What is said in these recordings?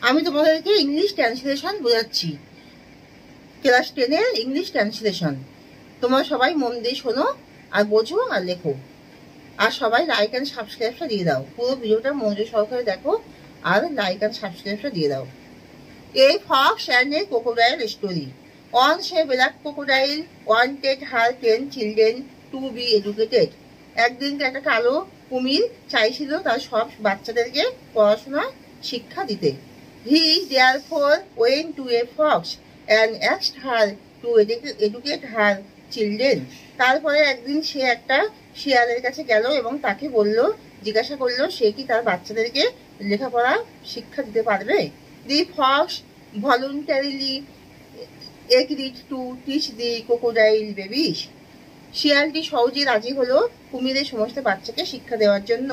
আমি তোমাদেরকে English translation বোঝাচ্ছি, ক্লাস 10-এর ইংলিশ ট্রান্সলেশন। তোমরা সবাই মন দিয়ে শোনো আর বোঝো আর লেখো, আর সবাই লাইক অ্যান্ড সাবস্ক্রাইবটা দিয়ে দাও। পুরো ভিডিওটা মনোযোগ সহকারে দেখো আর লাইক অ্যান্ড সাবস্ক্রাইবটা দিয়ে দাও। A fox and a crocodile story. Once a black crocodile wanted her 10 children to be educated. একদিন একটা কালো কুমির চাইছিল তার সব বাচ্চাদেরকে পড়াশোনা শিক্ষা দিতে। He therefore went to a fox and asked her to educate her children. তারপরে একদিন সে একটা শিয়ালের কাছে গেল এবং তাকে জিজ্ঞাসা করলো সে কি তার বাচ্চাদেরকে লেখাপড়া শিক্ষা দিতে পারবে। The fox voluntarily agreed to teach the crocodile babies. শিয়ালটি সহজে রাজি হলো কুমিরের সমস্ত বাচ্চাকে শিক্ষা দেওয়ার জন্য।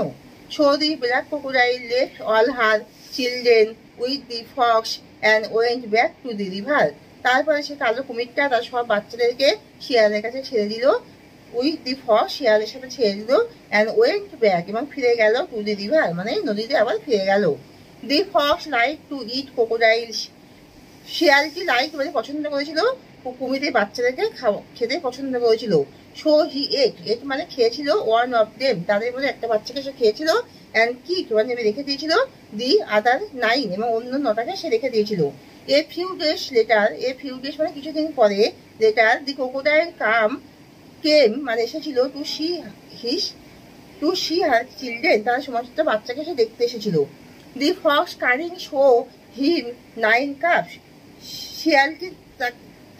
So the black crocodile left all her children with the fox and went back to the river. তারপরে সে কালো কুমিরটা তার সব বাচ্চাদেরকে শিয়ালের কাছে ছেড়ে দিল। উইথ দি ফক্স, শিয়ালের সাথে ছেড়ে দিল, অ্যান্ড ওয়েন্ট ব্যাক, এবং ফিরে গেল টু দি রিভার, মানে নদীতে আবার ফিরে গেল। The fox like to eat crocodiles. শিয়ালটি লাইক মানে পছন্দ করেছিল, কুমিরের বাচ্চাদেরকে খেতে পছন্দ করেছিল। সো হি এট মানে খেয়েছিল, ওয়ান অফ দেম, তাদের মধ্যে একটা বাচ্চাকে সে খেয়েছিল, অ্যান্ড কিক মানে রেখে দিয়েছিল, দি আদার 9, এবং অন্য 9টাকে সে রেখে দিয়েছিল। এ ফিউ ডেজ মানে কিছুদিন পরে, লেটার দি ক্রোকোডাইল কেম মানে এসেছিল টু সি হার চিলড্রেন, তার সমস্ত বাচ্চাকে সে দেখতে এসেছিল। The fox carrying show him 9 cups, শিয়ালটি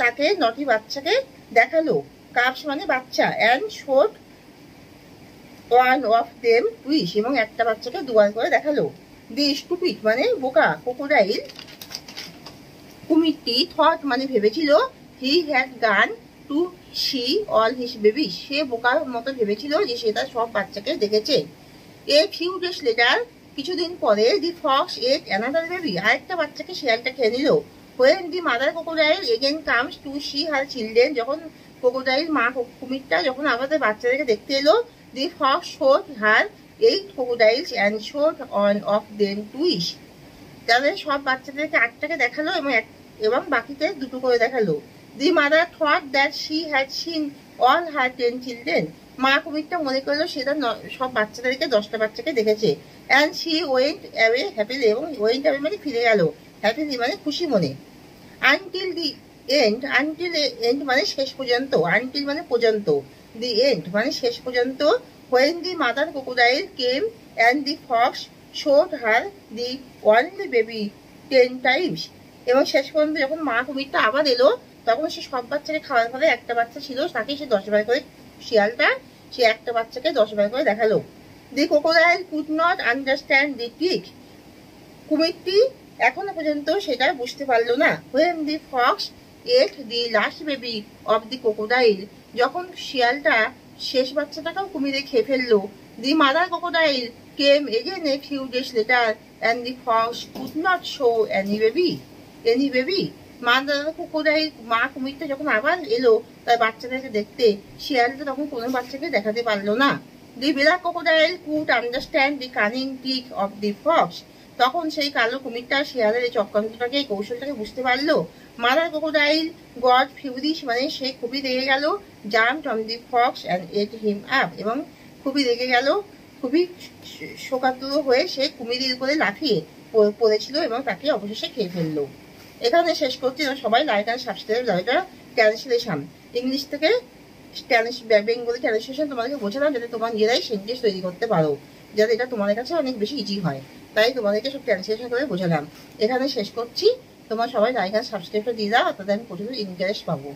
তাকে 9টি বাচ্চাকে দেখালো, কাপস মানে বাচ্চা, and showed one of them wish, এবং একটা বাচ্চাকে দুবার করে দেখালো। দি স্টুপিড মানে বোকা ক্রোকোডাইল, কুমিরটি থট মানে ভেবেছিল, he had gone to see all his baby, সে বোকার মতো ভেবেছিল যে সে তার সব বাচ্চাকে দেখেছে। এ ফিউ ডেজ লেটার, কিছুদিন পরে, the fox ate another baby, আরেকটা বাচ্চাকে শিয়ালটা খেয়ে নিল। When the mother crocodile again comes to see her children, যখন ক্রোকোডাইল মা কুমিরটা যখন আমাদের বাচ্চাদেরকে দেখতে এলো, the fox showed her 8 crocodiles and showed on of them to each, তাদের সব বাচ্চাদেরকে 8টাকে দেখালো এবং বাকিতে 2টো করে দেখালো। The mother thought that she had seen all her 10 children, মা কুমিরটা মনে করলো সে তার সব বাচ্চাদেরকে 10টা বাচ্চাকে দেখেছে। And she went away happily, এবং ওয়েন্ট অ্যাওয়ে মানে ফিরে গেল, হ্যাপিলি মানে খুশি মনে। আনটিল এন্ড মানে শেষ পর্যন্ত, আনটিল মানে পর্যন্ত, দি এন্ড মানে শেষ পর্যন্ত। When the mother crocodile came and the fox showed her the only baby 10 Times, এবং শেষ পর্যন্ত যখন মা কুমিরটা আবার এলো তখন সে সব বাচ্চাকে খাওয়ার ফলে একটা বাচ্চা ছিল, তাকে সে 10 বার করে, শিয়ালটা সে একটা বাচ্চাকে 10 বার করে দেখালো। The crocodile could not understand the trick, কুমিরটি এখনো পর্যন্ত সেটা বুঝতে পারলো না। When the fox ate the last baby of the crocodile, যখন শিয়ালটা শেষ বাচ্চাটাকেও কুমিরে খেয়ে ফেললো। The mother crocodile came again a few days later and the fox could not show any baby, mother crocodile মা কুমিরটা যখন আবার এলো তার বাচ্চাদেরকে দেখতে, শিয়ালটা তখন কোনো বাচ্চাকে দেখাতে পারলো না। The black crocodile could understand the cunning trick of the fox, তখন সেই কালো কুমিরটা শিয়ালের এই চক্রান্তটাকে, এই কৌশলটাকে বুঝতে পারলো। মাদার ক্রোকোডাইল গট ফিউরিশ মানে সে খুবই রেগে গেল, jumped on the Fox and at him up, এবং খুবই রেগে গেল, খুবই শোকাতুর হয়ে সে কুমিরের উপরে লাফিয়ে পড়েছিল এবং তাকে অবশেষে খেয়ে ফেললো। এখানে শেষ করছি, সবাই লাইক অ্যান্ড সাবস্ক্রাইব। এটা ট্রান্সলেশন, ইংলিশ থেকে বেঙ্গলি ট্রান্সলেশন তোমাদেরকে বোঝালাম যাতে তোমার নিজেরাই সেন্টেন্স তৈরি করতে পারো, যাতে এটা তোমাদের কাছে অনেক বেশি ইজি হয়, তাই তোমাদেরকে সব ট্রান্সলেশন করে বোঝালাম। এখানে শেষ করছি, তোমরা সবাই লাইক অ্যান্ড সাবস্ক্রাইবটা দিয়ে দাও, তাতে আমি প্রচুর ইন্টারেস্ট পাবো।